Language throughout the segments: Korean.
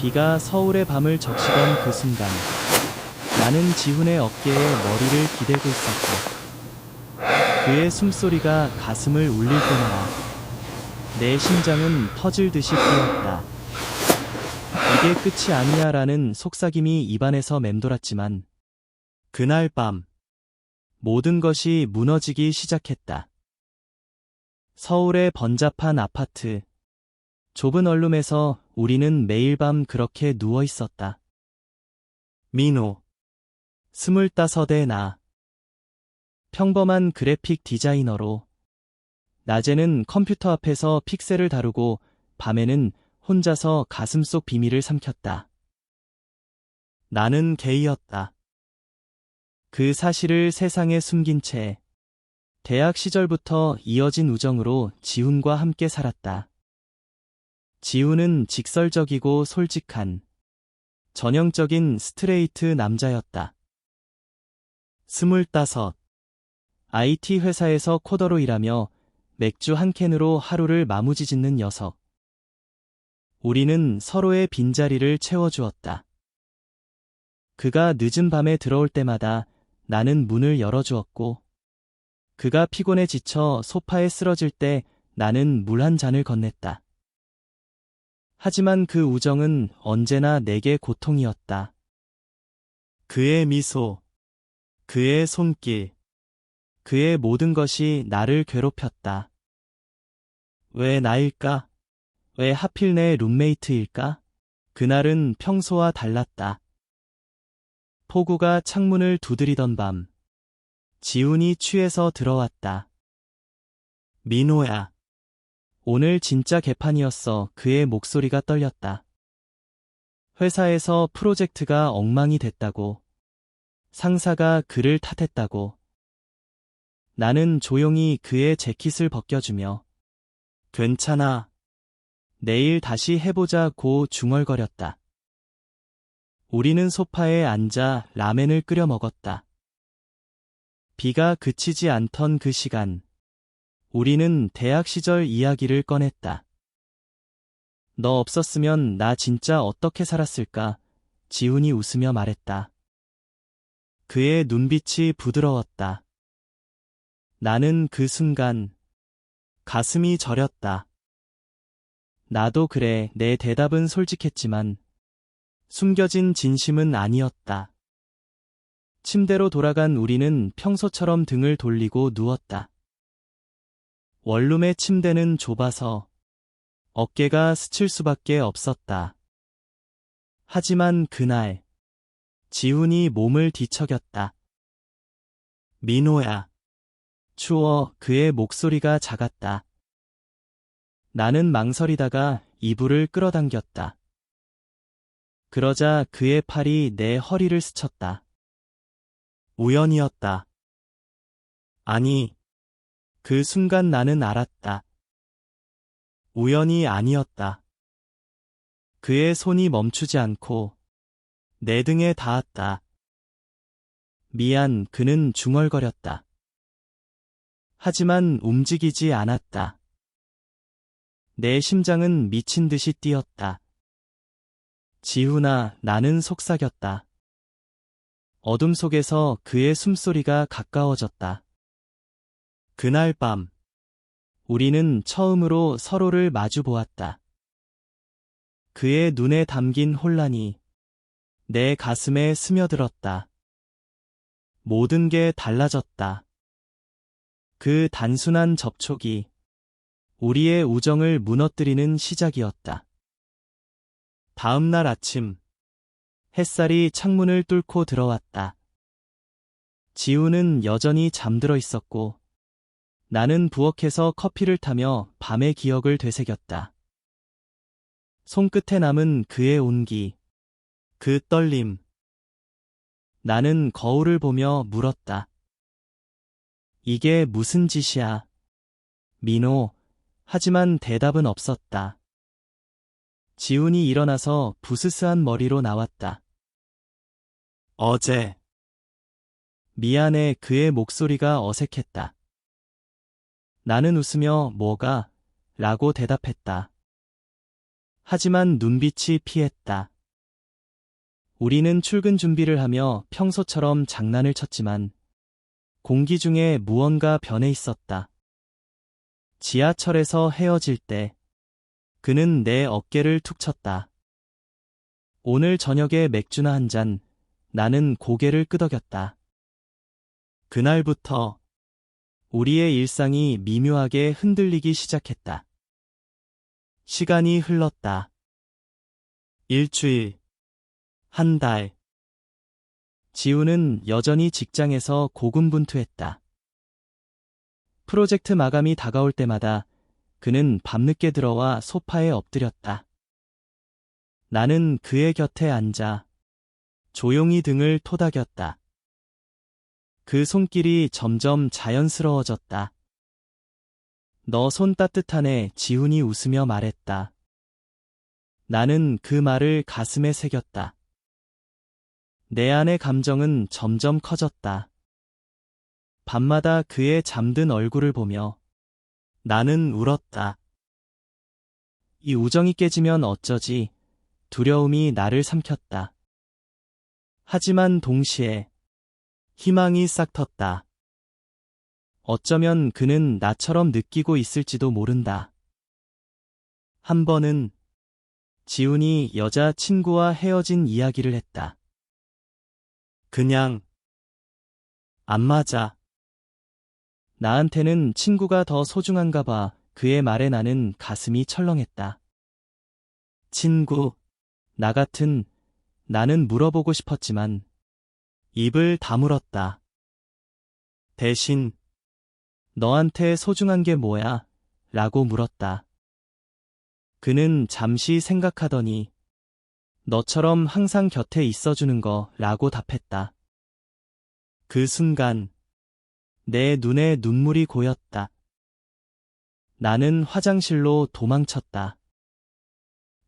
비가 서울의 밤을 적시던 그 순간 나는 지훈의 어깨에 머리를 기대고 있었고 그의 숨소리가 가슴을 울릴 때마다 내 심장은 터질 듯이 뛰었다. 이게 끝이 아니야 라는 속삭임이 입안에서 맴돌았지만 그날 밤 모든 것이 무너지기 시작했다. 서울의 번잡한 아파트, 좁은 원룸에서 우리는 매일 밤 그렇게 누워 있었다. 민호, 25의 나. 평범한 그래픽 디자이너로 낮에는 컴퓨터 앞에서 픽셀을 다루고 밤에는 혼자서 가슴속 비밀을 삼켰다. 나는 게이였다. 그 사실을 세상에 숨긴 채 대학 시절부터 이어진 우정으로 지훈과 함께 살았다. 지훈은 직설적이고 솔직한 전형적인 스트레이트 남자였다. 25, IT 회사에서 코더로 일하며 맥주 한 캔으로 하루를 마무리 짓는 녀석. 우리는 서로의 빈자리를 채워주었다. 그가 늦은 밤에 들어올 때마다 나는 문을 열어주었고, 그가 피곤해 지쳐 소파에 쓰러질 때 나는 물 한 잔을 건넸다. 하지만 그 우정은 언제나 내게 고통이었다. 그의 미소, 그의 손길, 그의 모든 것이 나를 괴롭혔다. 왜 나일까? 왜 하필 내 룸메이트일까? 그날은 평소와 달랐다. 폭우가 창문을 두드리던 밤, 지훈이 취해서 들어왔다. 민호야. 오늘 진짜 개판이었어. 그의 목소리가 떨렸다. 회사에서 프로젝트가 엉망이 됐다고. 상사가 그를 탓했다고. 나는 조용히 그의 재킷을 벗겨주며 괜찮아. 내일 다시 해보자고 중얼거렸다. 우리는 소파에 앉아 라멘을 끓여 먹었다. 비가 그치지 않던 그 시간, 우리는 대학 시절 이야기를 꺼냈다. 너 없었으면 나 진짜 어떻게 살았을까? 지훈이 웃으며 말했다. 그의 눈빛이 부드러웠다. 나는 그 순간 가슴이 저렸다. 나도 그래. 내 대답은 솔직했지만 숨겨진 진심은 아니었다. 침대로 돌아간 우리는 평소처럼 등을 돌리고 누웠다. 원룸의 침대는 좁아서 어깨가 스칠 수밖에 없었다. 하지만 그날 지훈이 몸을 뒤척였다. 민호야. 추워. 그의 목소리가 작았다. 나는 망설이다가 이불을 끌어당겼다. 그러자 그의 팔이 내 허리를 스쳤다. 우연이었다. 아니, 그 순간 나는 알았다. 우연이 아니었다. 그의 손이 멈추지 않고 내 등에 닿았다. 미안. 그는 중얼거렸다. 하지만 움직이지 않았다. 내 심장은 미친 듯이 뛰었다. 지훈아, 나는 속삭였다. 어둠 속에서 그의 숨소리가 가까워졌다. 그날 밤, 우리는 처음으로 서로를 마주 보았다. 그의 눈에 담긴 혼란이 내 가슴에 스며들었다. 모든 게 달라졌다. 그 단순한 접촉이 우리의 우정을 무너뜨리는 시작이었다. 다음 날 아침, 햇살이 창문을 뚫고 들어왔다. 지훈은 여전히 잠들어 있었고, 나는 부엌에서 커피를 타며 밤의 기억을 되새겼다. 손끝에 남은 그의 온기, 그 떨림. 나는 거울을 보며 물었다. 이게 무슨 짓이야? 민호. 하지만 대답은 없었다. 지훈이 일어나서 부스스한 머리로 나왔다. 어제. 미안해. 그의 목소리가 어색했다. 나는 웃으며 뭐가? 라고 대답했다. 하지만 눈빛이 피했다. 우리는 출근 준비를 하며 평소처럼 장난을 쳤지만 공기 중에 무언가 변해 있었다. 지하철에서 헤어질 때 그는 내 어깨를 툭 쳤다. 오늘 저녁에 맥주나 한 잔, 나는 고개를 끄덕였다. 그날부터 우리의 일상이 미묘하게 흔들리기 시작했다. 시간이 흘렀다. 일주일, 한 달. 지우는 여전히 직장에서 고군분투했다. 프로젝트 마감이 다가올 때마다 그는 밤늦게 들어와 소파에 엎드렸다. 나는 그의 곁에 앉아 조용히 등을 토닥였다. 그 손길이 점점 자연스러워졌다. 너 손 따뜻하네, 지훈이 웃으며 말했다. 나는 그 말을 가슴에 새겼다. 내 안의 감정은 점점 커졌다. 밤마다 그의 잠든 얼굴을 보며 나는 울었다. 이 우정이 깨지면 어쩌지? 두려움이 나를 삼켰다. 하지만 동시에 희망이 싹 텄다. 어쩌면 그는 나처럼 느끼고 있을지도 모른다. 한 번은 지훈이 여자친구와 헤어진 이야기를 했다. 그냥 안 맞아. 나한테는 친구가 더 소중한가 봐. 그의 말에 나는 가슴이 철렁했다. 친구, 나 같은, 나는 물어보고 싶었지만 입을 다물었다. 대신 너한테 소중한 게 뭐야? 라고 물었다. 그는 잠시 생각하더니 너처럼 항상 곁에 있어주는 거 라고 답했다. 그 순간 내 눈에 눈물이 고였다. 나는 화장실로 도망쳤다.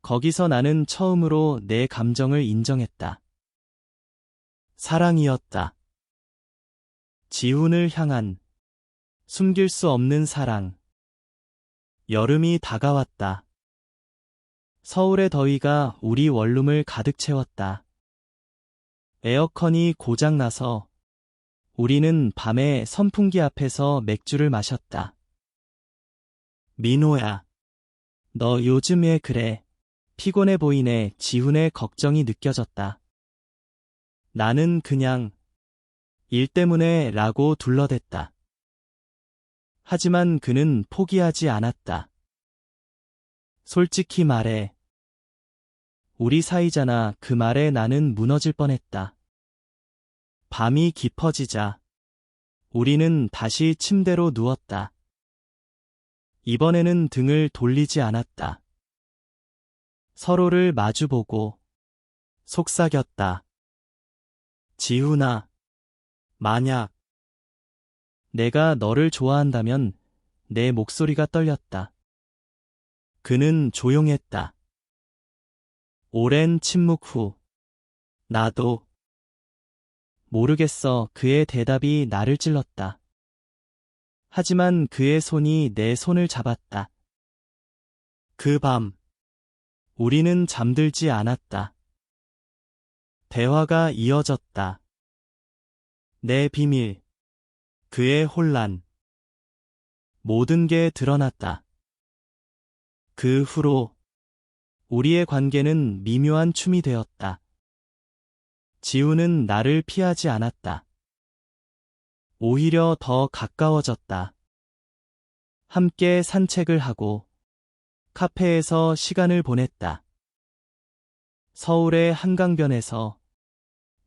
거기서 나는 처음으로 내 감정을 인정했다. 사랑이었다. 지훈을 향한 숨길 수 없는 사랑. 여름이 다가왔다. 서울의 더위가 우리 원룸을 가득 채웠다. 에어컨이 고장나서 우리는 밤에 선풍기 앞에서 맥주를 마셨다. 민호야, 너 요즘 왜 그래? 피곤해 보이네. 지훈의 걱정이 느껴졌다. 나는 그냥 일 때문에 라고 둘러댔다. 하지만 그는 포기하지 않았다. 솔직히 말해. 우리 사이잖아. 그 말에 나는 무너질 뻔했다. 밤이 깊어지자 우리는 다시 침대로 누웠다. 이번에는 등을 돌리지 않았다. 서로를 마주보고 속삭였다. 지훈아, 만약 내가 너를 좋아한다면. 내 목소리가 떨렸다. 그는 조용했다. 오랜 침묵 후 나도 모르겠어. 그의 대답이 나를 찔렀다. 하지만 그의 손이 내 손을 잡았다. 그 밤 우리는 잠들지 않았다. 대화가 이어졌다. 내 비밀, 그의 혼란, 모든 게 드러났다. 그 후로 우리의 관계는 미묘한 춤이 되었다. 지훈은 나를 피하지 않았다. 오히려 더 가까워졌다. 함께 산책을 하고 카페에서 시간을 보냈다. 서울의 한강변에서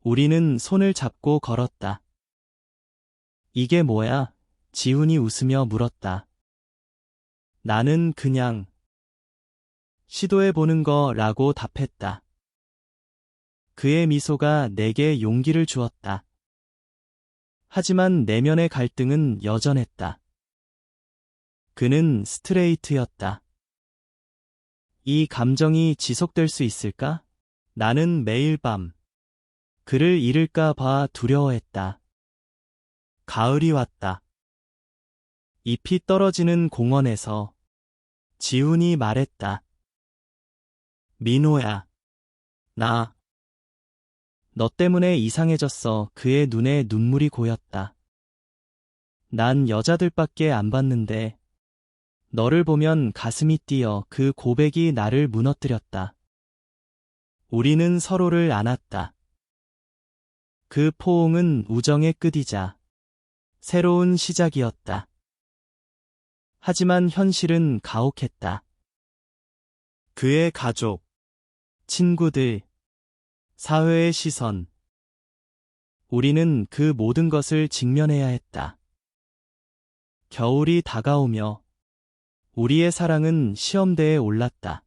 우리는 손을 잡고 걸었다. 이게 뭐야? 지훈이 웃으며 물었다. 나는 그냥 시도해보는 거라고 답했다. 그의 미소가 내게 용기를 주었다. 하지만 내면의 갈등은 여전했다. 그는 스트레이트였다. 이 감정이 지속될 수 있을까? 나는 매일 밤 그를 잃을까 봐 두려워했다. 가을이 왔다. 잎이 떨어지는 공원에서 지훈이 말했다. 민호야, 나 너 때문에 이상해졌어. 그의 눈에 눈물이 고였다. 난 여자들밖에 안 봤는데 너를 보면 가슴이 뛰어. 그 고백이 나를 무너뜨렸다. 우리는 서로를 안았다. 그 포옹은 우정의 끝이자 새로운 시작이었다. 하지만 현실은 가혹했다. 그의 가족, 친구들, 사회의 시선. 우리는 그 모든 것을 직면해야 했다. 겨울이 다가오며 우리의 사랑은 시험대에 올랐다.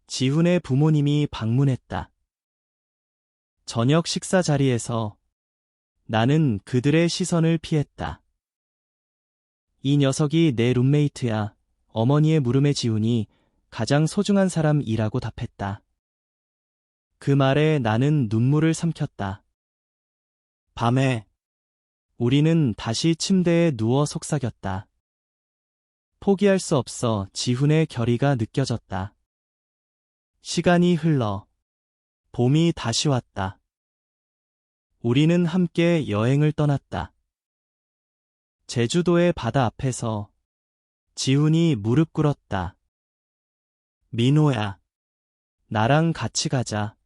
지훈의 부모님이 방문했다. 저녁 식사 자리에서 나는 그들의 시선을 피했다. 이 녀석이 내 룸메이트야. 어머니의 물음에 지훈이 가장 소중한 사람이라고 답했다. 그 말에 나는 눈물을 삼켰다. 밤에 우리는 다시 침대에 누워 속삭였다. 포기할 수 없어. 지훈의 결의가 느껴졌다. 시간이 흘러 봄이 다시 왔다. 우리는 함께 여행을 떠났다. 제주도의 바다 앞에서 지훈이 무릎 꿇었다. 민호야, 나랑 같이 가자.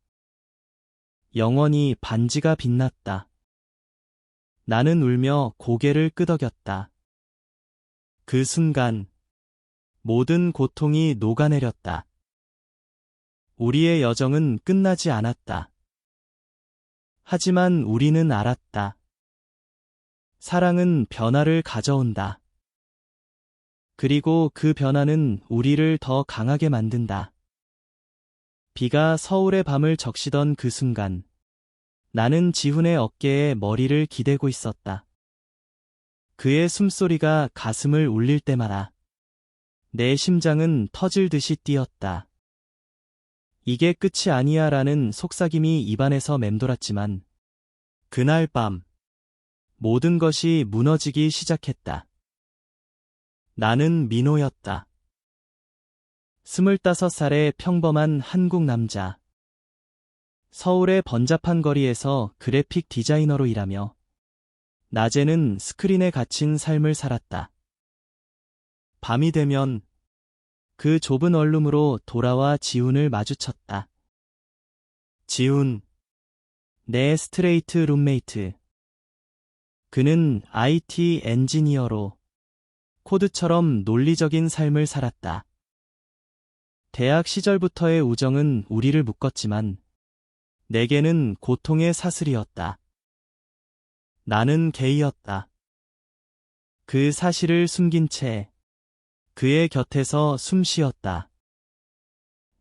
영원히 반지가 빛났다. 나는 울며 고개를 끄덕였다. 그 순간 모든 고통이 녹아내렸다. 우리의 여정은 끝나지 않았다. 하지만 우리는 알았다. 사랑은 변화를 가져온다. 그리고 그 변화는 우리를 더 강하게 만든다. 비가 서울의 밤을 적시던 그 순간, 나는 지훈의 어깨에 머리를 기대고 있었다. 그의 숨소리가 가슴을 울릴 때마다 내 심장은 터질 듯이 뛰었다. 이게 끝이 아니야 라는 속삭임이 입안에서 맴돌았지만 그날 밤 모든 것이 무너지기 시작했다. 나는 민호였다. 25살의 평범한 한국 남자. 서울의 번잡한 거리에서 그래픽 디자이너로 일하며 낮에는 스크린에 갇힌 삶을 살았다. 밤이 되면 그 좁은 원룸으로 돌아와 지훈을 마주쳤다. 지훈, 내 스트레이트 룸메이트. 그는 IT 엔지니어로 코드처럼 논리적인 삶을 살았다. 대학 시절부터의 우정은 우리를 묶었지만 내게는 고통의 사슬이었다. 나는 게이였다. 그 사실을 숨긴 채 그의 곁에서 숨 쉬었다.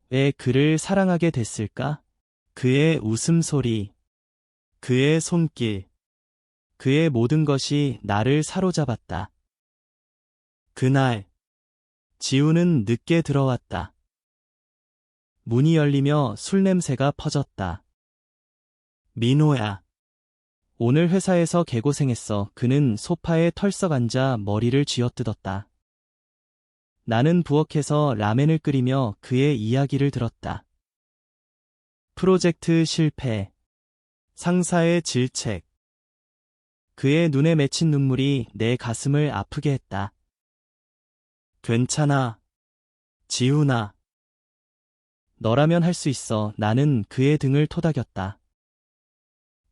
왜 그를 사랑하게 됐을까? 그의 웃음소리, 그의 손길, 그의 모든 것이 나를 사로잡았다. 그날, 지훈은 늦게 들어왔다. 문이 열리며 술 냄새가 퍼졌다. 민호야. 오늘 회사에서 개고생했어. 그는 소파에 털썩 앉아 머리를 쥐어뜯었다. 나는 부엌에서 라멘을 끓이며 그의 이야기를 들었다. 프로젝트 실패, 상사의 질책. 그의 눈에 맺힌 눈물이 내 가슴을 아프게 했다. 괜찮아, 지훈아. 너라면 할 수 있어. 나는 그의 등을 토닥였다.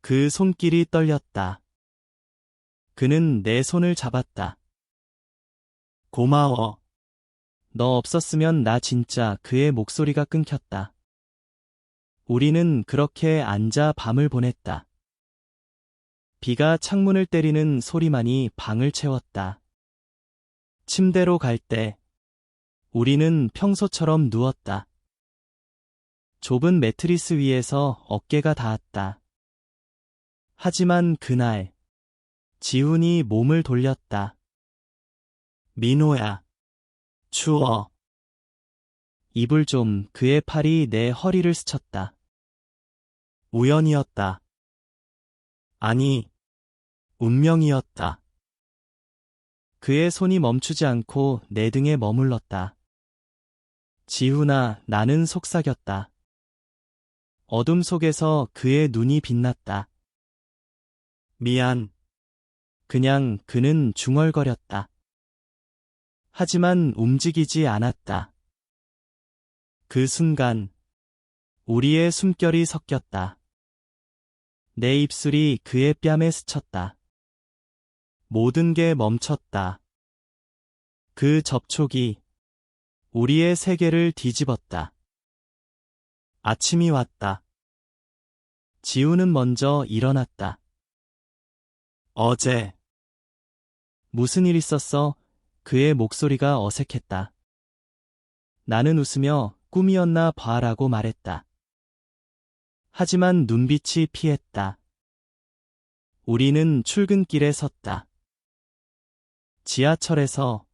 그 손길이 떨렸다. 그는 내 손을 잡았다. 고마워. 너 없었으면 나 진짜. 그의 목소리가 끊겼다. 우리는 그렇게 앉아 밤을 보냈다. 비가 창문을 때리는 소리만이 방을 채웠다. 침대로 갈 때 우리는 평소처럼 누웠다. 좁은 매트리스 위에서 어깨가 닿았다. 하지만 그날 지훈이 몸을 돌렸다. 민호야, 추워. 이불 좀. 그의 팔이 내 허리를 스쳤다. 우연이었다. 아니, 운명이었다. 그의 손이 멈추지 않고 내 등에 머물렀다. 지훈아, 나는 속삭였다. 어둠 속에서 그의 눈이 빛났다. 미안. 그냥 그는 중얼거렸다. 하지만 움직이지 않았다. 그 순간 우리의 숨결이 섞였다. 내 입술이 그의 뺨에 스쳤다. 모든 게 멈췄다. 그 접촉이 우리의 세계를 뒤집었다. 아침이 왔다. 지우는 먼저 일어났다. 어제 무슨 일 있었어? 그의 목소리가 어색했다. 나는 웃으며 꿈이었나 봐라고 말했다. 하지만 눈빛이 피했다. 우리는 출근길에 섰다. 지하철에서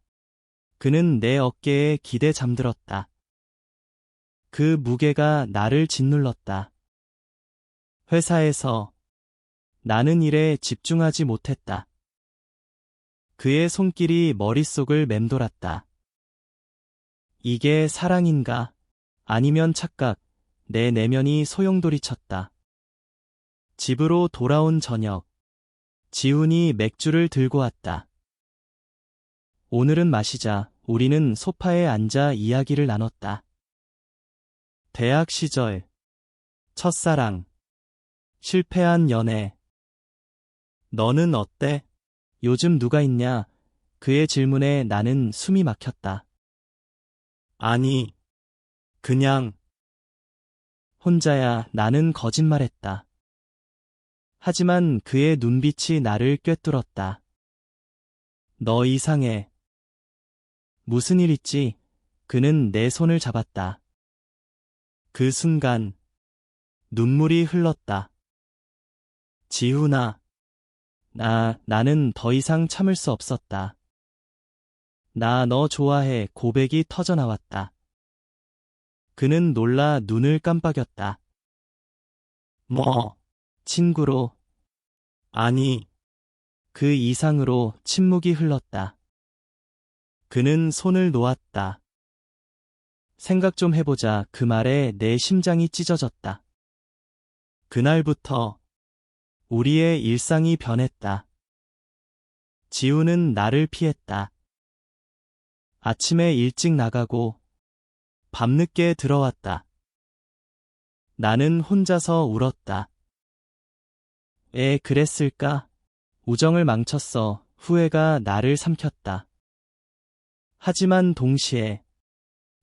그는 내 어깨에 기대 잠들었다. 그 무게가 나를 짓눌렀다. 회사에서 나는 일에 집중하지 못했다. 그의 손길이 머릿속을 맴돌았다. 이게 사랑인가? 아니면 착각? 내 내면이 소용돌이쳤다. 집으로 돌아온 저녁, 지훈이 맥주를 들고 왔다. 오늘은 마시자. 우리는 소파에 앉아 이야기를 나눴다. 대학 시절, 첫사랑, 실패한 연애. 너는 어때? 요즘 누가 있냐? 그의 질문에 나는 숨이 막혔다. 아니, 그냥 혼자야. 나는 거짓말했다. 하지만 그의 눈빛이 나를 꿰뚫었다. 너 이상해. 무슨 일 있지? 그는 내 손을 잡았다. 그 순간 눈물이 흘렀다. 지훈아. 나는 더 이상 참을 수 없었다. 나 너 좋아해. 고백이 터져나왔다. 그는 놀라 눈을 깜빡였다. 뭐, 친구로, 아니, 그 이상으로 침묵이 흘렀다. 그는 손을 놓았다. 생각 좀 해보자. 그 말에 내 심장이 찢어졌다. 그날부터 우리의 일상이 변했다. 지우는 나를 피했다. 아침에 일찍 나가고 밤늦게 들어왔다. 나는 혼자서 울었다. 왜 그랬을까? 우정을 망쳤어. 후회가 나를 삼켰다. 하지만 동시에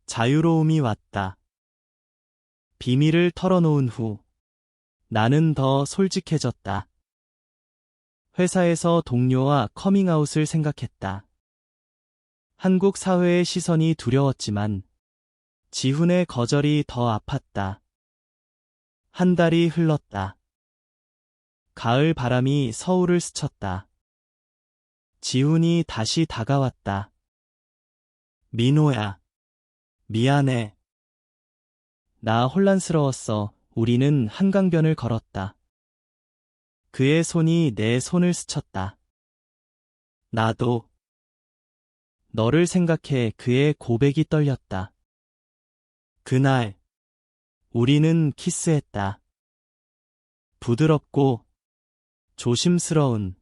자유로움이 왔다. 비밀을 털어놓은 후 나는 더 솔직해졌다. 회사에서 동료와 커밍아웃을 생각했다. 한국 사회의 시선이 두려웠지만 지훈의 거절이 더 아팠다. 한 달이 흘렀다. 가을 바람이 서울을 스쳤다. 지훈이 다시 다가왔다. 민호야, 미안해. 나 혼란스러웠어. 우리는 한강변을 걸었다. 그의 손이 내 손을 스쳤다. 나도. 너를 생각해. 그의 고백이 떨렸다. 그날 우리는 키스했다. 부드럽고 조심스러운.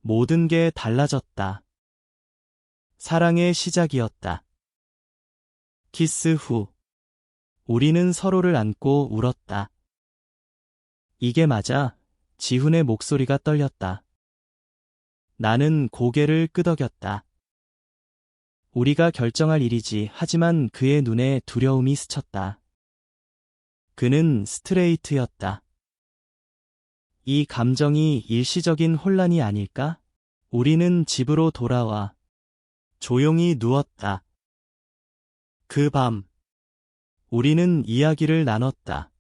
모든 게 달라졌다. 사랑의 시작이었다. 키스 후 우리는 서로를 안고 울었다. 이게 맞아? 지훈의 목소리가 떨렸다. 나는 고개를 끄덕였다. 우리가 결정할 일이지. 하지만 그의 눈에 두려움이 스쳤다. 그는 스트레이트였다. 이 감정이 일시적인 혼란이 아닐까? 우리는 집으로 돌아와 조용히 누웠다. 그 밤 우리는 이야기를 나눴다.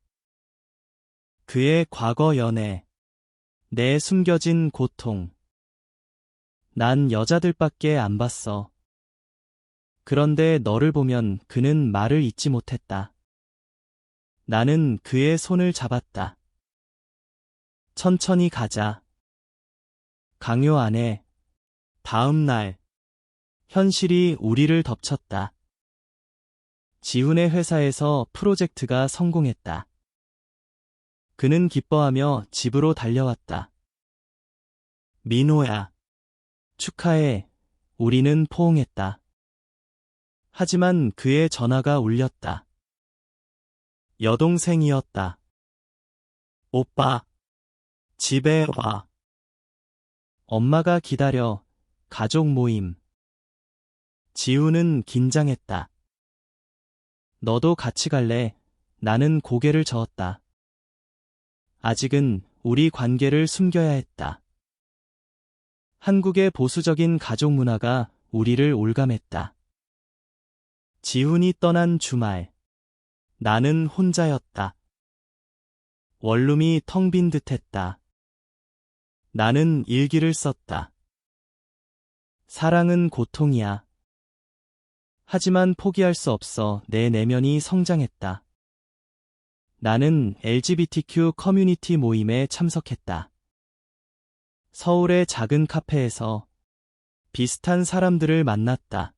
그의 과거 연애, 내 숨겨진 고통. 난 여자들밖에 안 봤어. 그런데 너를 보면 그는 말을 잇지 못했다. 나는 그의 손을 잡았다. 천천히 가자. 강요 안에. 다음 날 현실이 우리를 덮쳤다. 지훈의 회사에서 프로젝트가 성공했다. 그는 기뻐하며 집으로 달려왔다. 민호야, 축하해. 우리는 포옹했다. 하지만 그의 전화가 울렸다. 여동생이었다. 오빠, 집에 와. 엄마가 기다려. 가족 모임. 지우는 긴장했다. 너도 같이 갈래? 나는 고개를 저었다. 아직은 우리 관계를 숨겨야 했다. 한국의 보수적인 가족 문화가 우리를 올감했다. 지훈이 떠난 주말. 나는 혼자였다. 원룸이 텅 빈 듯했다. 나는 일기를 썼다. 사랑은 고통이야. 하지만 포기할 수 없어. 내 내면이 성장했다. 나는 LGBTQ 커뮤니티 모임에 참석했다. 서울의 작은 카페에서 비슷한 사람들을 만났다.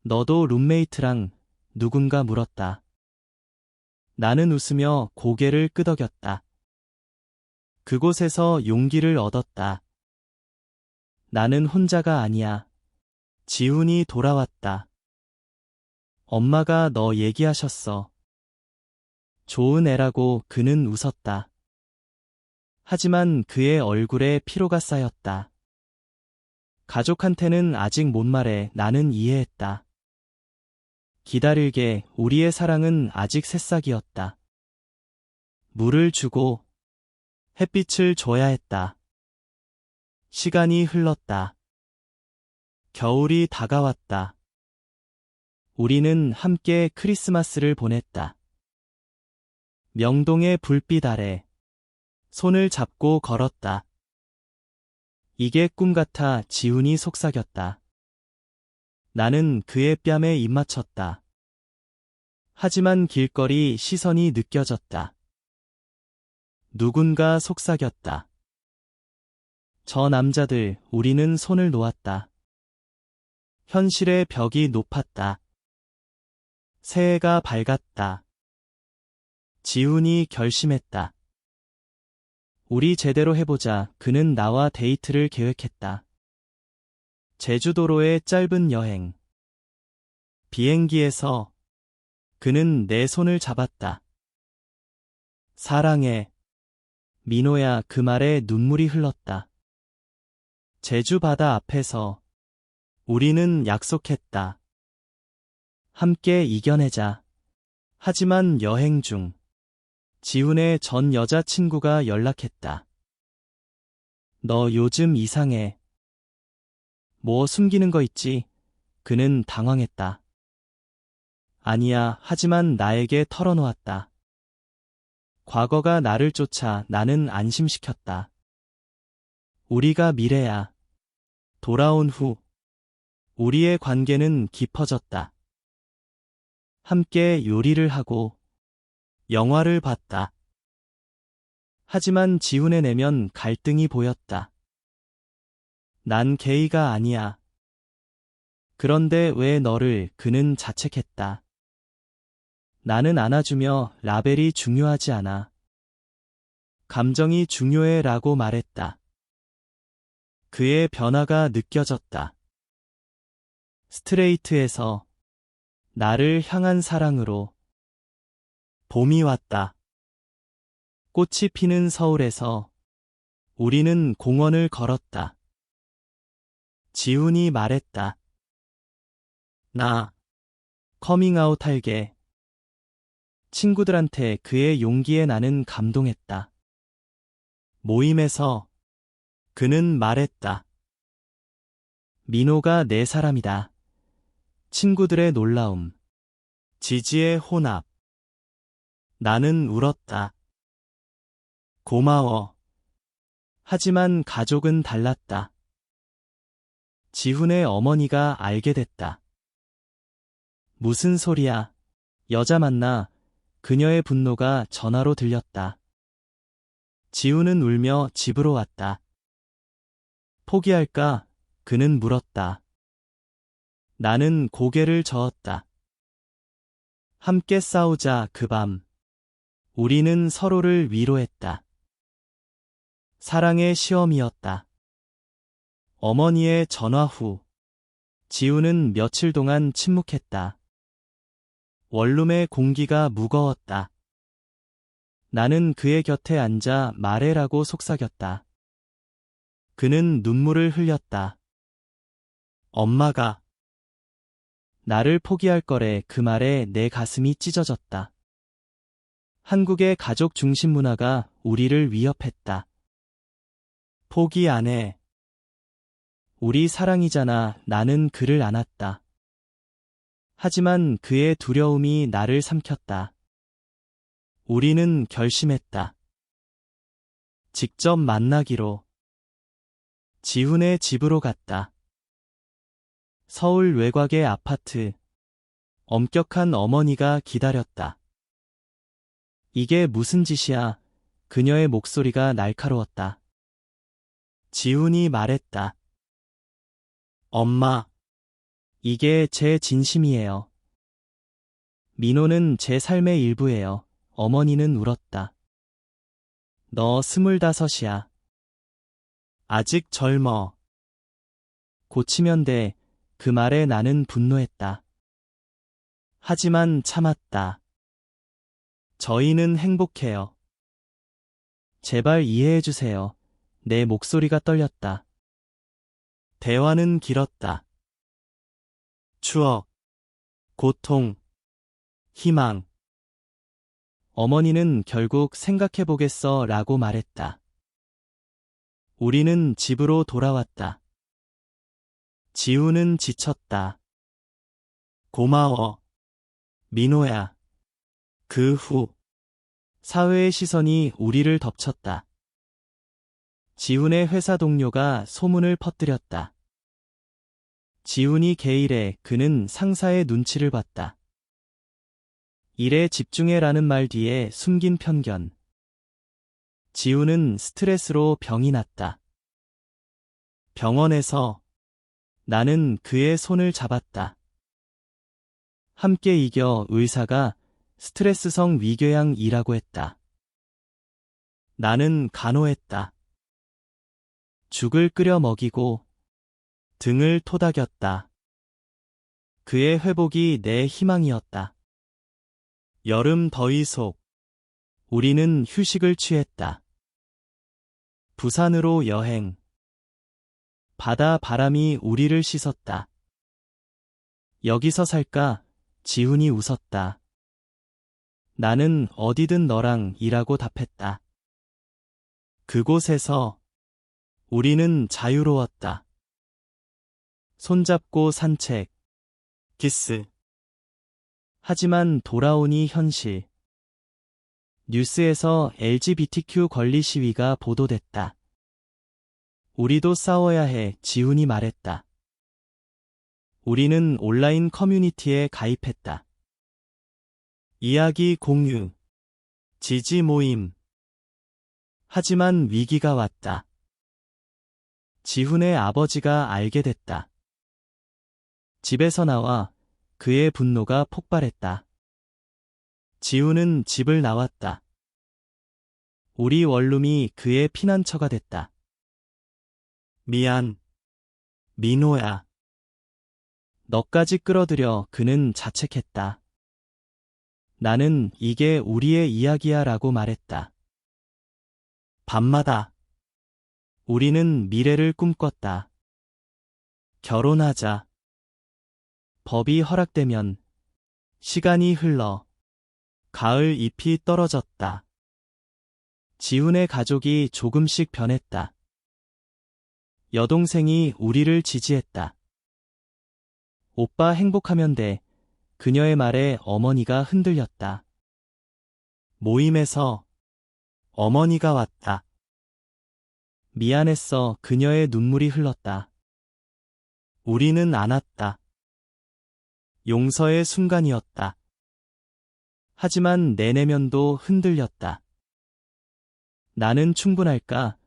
너도 룸메이트랑? 누군가 물었다. 나는 웃으며 고개를 끄덕였다. 그곳에서 용기를 얻었다. 나는 혼자가 아니야. 지훈이 돌아왔다. 엄마가 너 얘기하셨어. 좋은 애라고. 그는 웃었다. 하지만 그의 얼굴에 피로가 쌓였다. 가족한테는 아직 못 말해. 나는 이해했다. 기다릴게. 우리의 사랑은 아직 새싹이었다. 물을 주고 햇빛을 줘야 했다. 시간이 흘렀다. 겨울이 다가왔다. 우리는 함께 크리스마스를 보냈다. 명동의 불빛 아래 손을 잡고 걸었다. 이게 꿈 같아. 지훈이 속삭였다. 나는 그의 뺨에 입 맞췄다. 하지만 길거리 시선이 느껴졌다. 누군가 속삭였다. 저 남자들. 우리는 손을 놓았다. 현실의 벽이 높았다. 새해가 밝았다. 지훈이 결심했다. 우리 제대로 해보자. 그는 나와 데이트를 계획했다. 제주도로의 짧은 여행. 비행기에서 그는 내 손을 잡았다. 사랑해. 민호야. 그 말에 눈물이 흘렀다. 제주 바다 앞에서 우리는 약속했다. 함께 이겨내자. 하지만 여행 중 지훈의 전 여자친구가 연락했다. 너 요즘 이상해. 뭐 숨기는 거 있지? 그는 당황했다. 아니야. 하지만 나에게 털어놓았다. 과거가 나를 쫓아. 나는 안심시켰다. 우리가 미래야. 돌아온 후 우리의 관계는 깊어졌다. 함께 요리를 하고 영화를 봤다. 하지만 지훈의 내면 갈등이 보였다. 난 게이가 아니야. 그런데 왜 너를? 그는 자책했다. 나는 안아주며 라벨이 중요하지 않아. 감정이 중요해 라고 말했다. 그의 변화가 느껴졌다. 스트레이트에서 나를 향한 사랑으로. 봄이 왔다. 꽃이 피는 서울에서 우리는 공원을 걸었다. 지훈이 말했다. 나 커밍아웃 할게. 친구들한테. 그의 용기에 나는 감동했다. 모임에서 그는 말했다. 민호가 내 사람이다. 친구들의 놀라움. 지지의 혼합. 나는 울었다. 고마워. 하지만 가족은 달랐다. 지훈의 어머니가 알게 됐다. 무슨 소리야. 여자 만나. 그녀의 분노가 전화로 들렸다. 지훈은 울며 집으로 왔다. 포기할까? 그는 물었다. 나는 고개를 저었다. 함께 싸우자. 그 밤 우리는 서로를 위로했다. 사랑의 시험이었다. 어머니의 전화 후, 지우는 며칠 동안 침묵했다. 원룸의 공기가 무거웠다. 나는 그의 곁에 앉아 말해라고 속삭였다. 그는 눈물을 흘렸다. 엄마가 나를 포기할 거래. 그 말에 내 가슴이 찢어졌다. 한국의 가족 중심 문화가 우리를 위협했다. 포기 안 해. 우리 사랑이잖아. 나는 그를 안았다. 하지만 그의 두려움이 나를 삼켰다. 우리는 결심했다. 직접 만나기로. 지훈의 집으로 갔다. 서울 외곽의 아파트. 엄격한 어머니가 기다렸다. 이게 무슨 짓이야? 그녀의 목소리가 날카로웠다. 지훈이 말했다. 엄마, 이게 제 진심이에요. 민호는 제 삶의 일부예요. 어머니는 울었다. 너 25이야. 아직 젊어. 고치면 돼. 그 말에 나는 분노했다. 하지만 참았다. 저희는 행복해요. 제발 이해해주세요. 내 목소리가 떨렸다. 대화는 길었다. 추억, 고통, 희망. 어머니는 결국 생각해보겠어 라고 말했다. 우리는 집으로 돌아왔다. 지우는 지쳤다. 고마워. 민호야. 그 후, 사회의 시선이 우리를 덮쳤다. 지훈의 회사 동료가 소문을 퍼뜨렸다. 지훈이 게이래. 그는 상사의 눈치를 봤다. 일에 집중해라는 말 뒤에 숨긴 편견. 지훈은 스트레스로 병이 났다. 병원에서 나는 그의 손을 잡았다. 함께 이겨. 의사가 스트레스성 위궤양이라고 했다. 나는 간호했다. 죽을 끓여 먹이고 등을 토닥였다. 그의 회복이 내 희망이었다. 여름 더위 속 우리는 휴식을 취했다. 부산으로 여행. 바다 바람이 우리를 씻었다. 여기서 살까? 지훈이 웃었다. 나는 어디든 너랑 일하고 답했다. 그곳에서 우리는 자유로웠다. 손잡고 산책, 키스. 하지만 돌아오니 현실. 뉴스에서 LGBTQ 권리 시위가 보도됐다. 우리도 싸워야 해. 지훈이 말했다. 우리는 온라인 커뮤니티에 가입했다. 이야기 공유, 지지 모임. 하지만 위기가 왔다. 지훈의 아버지가 알게 됐다. 집에서 나와 그의 분노가 폭발했다. 지훈은 집을 나왔다. 우리 원룸이 그의 피난처가 됐다. 미안. 민호야. 너까지 끌어들여. 그는 자책했다. 나는 이게 우리의 이야기야 라고 말했다. 밤마다 우리는 미래를 꿈꿨다. 결혼하자. 법이 허락되면. 시간이 흘러. 가을 잎이 떨어졌다. 지훈의 가족이 조금씩 변했다. 여동생이 우리를 지지했다. 오빠 행복하면 돼. 그녀의 말에 어머니가 흔들렸다. 모임에서 어머니가 왔다. 미안했어. 그녀의 눈물이 흘렀다. 우리는 안았다. 용서의 순간이었다. 하지만 내 내면도 흔들렸다. 나는 충분할까?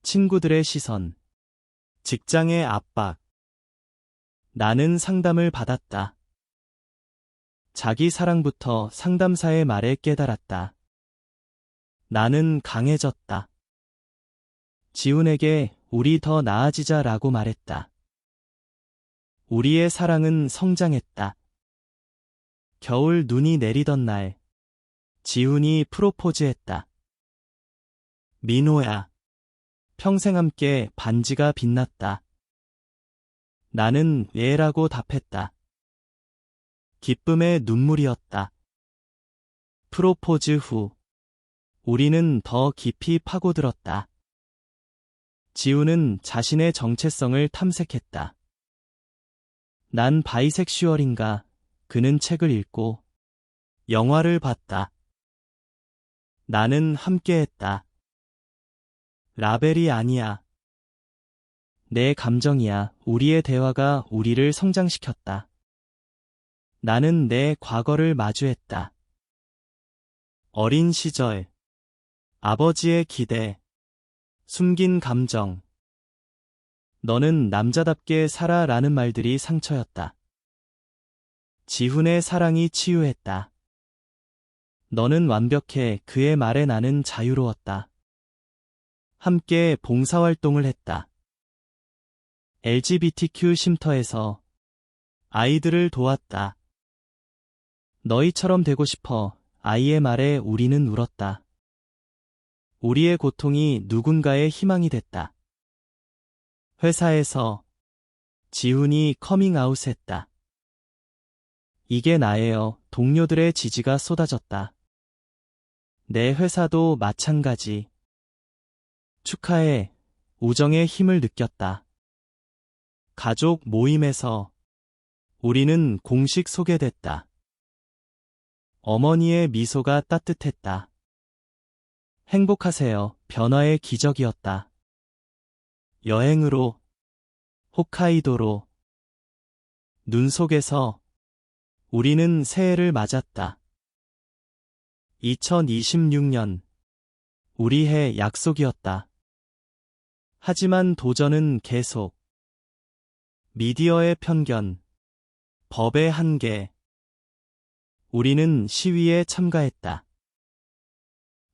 친구들의 시선. 직장의 압박. 나는 상담을 받았다. 자기 사랑부터 상담사의 말에 깨달았다. 나는 강해졌다. 지훈에게 우리 더 나아지자라고 말했다. 우리의 사랑은 성장했다. 겨울 눈이 내리던 날, 지훈이 프로포즈했다. 민호야. 평생 함께 반지가 빛났다. 나는 예라고 답했다. 기쁨의 눈물이었다. 프로포즈 후, 우리는 더 깊이 파고들었다. 지훈은 자신의 정체성을 탐색했다. 난 바이섹슈얼인가? 그는 책을 읽고 영화를 봤다. 나는 함께했다. 라벨이 아니야. 내 감정이야. 우리의 대화가 우리를 성장시켰다. 나는 내 과거를 마주했다. 어린 시절, 아버지의 기대, 숨긴 감정. 너는 남자답게 살아라는 말들이 상처였다. 지훈의 사랑이 치유했다. 너는 완벽해. 그의 말에 나는 자유로웠다. 함께 봉사활동을 했다. LGBTQ 쉼터에서 아이들을 도왔다. 너희처럼 되고 싶어. 아이의 말에 우리는 울었다. 우리의 고통이 누군가의 희망이 됐다. 회사에서 지훈이 커밍아웃했다. 이게 나예요. 동료들의 지지가 쏟아졌다. 내 회사도 마찬가지. 축하해. 우정의 힘을 느꼈다. 가족 모임에서 우리는 공식 소개됐다. 어머니의 미소가 따뜻했다. 행복하세요. 변화의 기적이었다. 여행으로, 홋카이도로, 눈 속에서 우리는 새해를 맞았다. 2026년, 우리 해 약속이었다. 하지만 도전은 계속. 미디어의 편견, 법의 한계. 우리는 시위에 참가했다.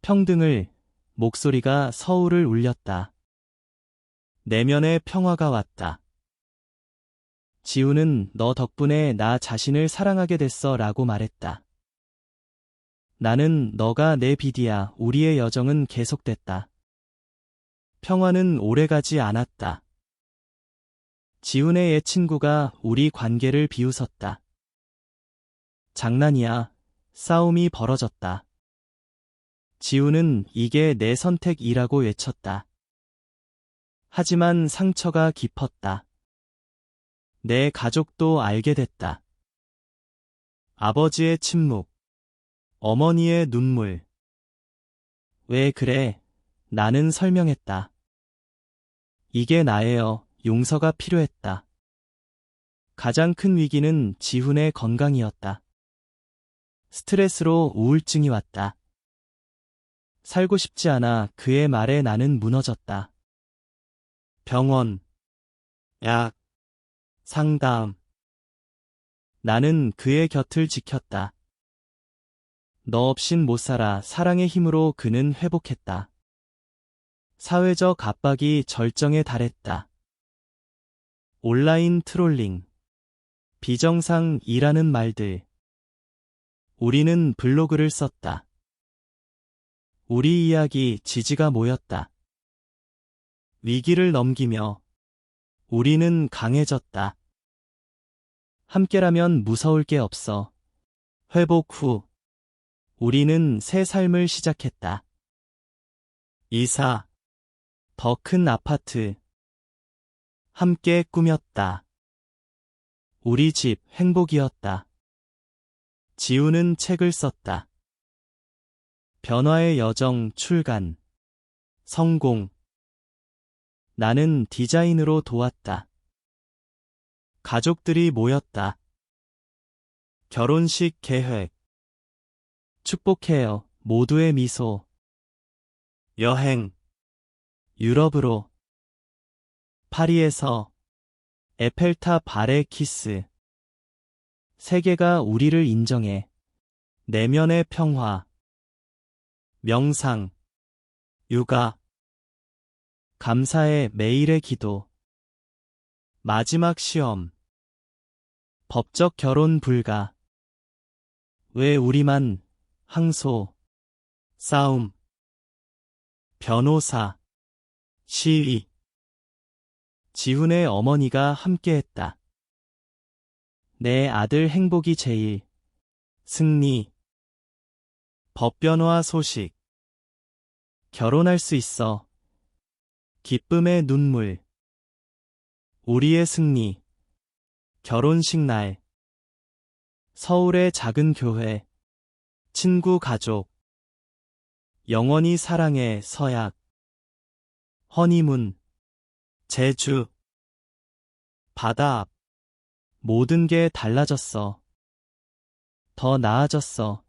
평등을, 목소리가 서울을 울렸다. 내면의 평화가 왔다. 지훈은 너 덕분에 나 자신을 사랑하게 됐어 라고 말했다. 나는 너가 내 빛이야. 우리의 여정은 계속됐다. 평화는 오래가지 않았다. 지훈의 옛 친구가 우리 관계를 비웃었다. 장난이야. 싸움이 벌어졌다. 지훈은 이게 내 선택이라고 외쳤다. 하지만 상처가 깊었다. 내 가족도 알게 됐다. 아버지의 침묵, 어머니의 눈물. 왜 그래? 나는 설명했다. 이게 나예요. 용서가 필요했다. 가장 큰 위기는 지훈의 건강이었다. 스트레스로 우울증이 왔다. 살고 싶지 않아. 그의 말에 나는 무너졌다. 병원, 약, 상담. 나는 그의 곁을 지켰다. 너 없인 못 살아. 사랑의 힘으로 그는 회복했다. 사회적 압박이 절정에 달했다. 온라인 트롤링, 비정상이라는 말들. 우리는 블로그를 썼다. 우리 이야기 지지가 모였다. 위기를 넘기며 우리는 강해졌다. 함께라면 무서울 게 없어. 회복 후 우리는 새 삶을 시작했다. 이사, 더 큰 아파트. 함께 꾸몄다. 우리 집 행복이었다. 지훈은 책을 썼다. 변화의 여정 출간. 성공. 나는 디자인으로 도왔다. 가족들이 모였다. 결혼식 계획. 축복해요. 모두의 미소. 여행. 유럽으로. 파리에서 에펠탑 아래 키스. 세계가 우리를 인정해. 내면의 평화. 명상. 육아, 감사의 매일의 기도. 마지막 시험. 법적 결혼 불가. 왜 우리만, 항소. 싸움, 변호사. 시위, 지훈의 어머니가 함께했다. 내 아들 행복이 제일. 승리. 법변화 소식. 결혼할 수 있어. 기쁨의 눈물. 우리의 승리. 결혼식 날. 서울의 작은 교회. 친구 가족. 영원히 사랑해 서약. 허니문. 제주, 바다 앞. 모든 게 달라졌어. 더 나아졌어.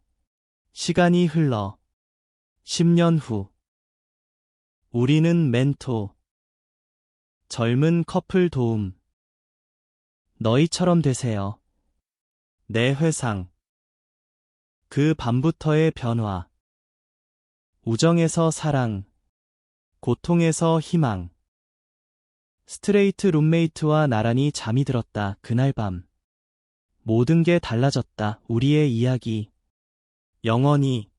시간이 흘러. 10년 후. 우리는 멘토. 젊은 커플 도움. 너희처럼 되세요. 내 회상. 그 밤부터의 변화. 우정에서 사랑. 고통에서 희망. 스트레이트 룸메이트와 나란히 잠이 들었다. 그날 밤. 모든 게 달라졌다. 우리의 이야기. 영원히.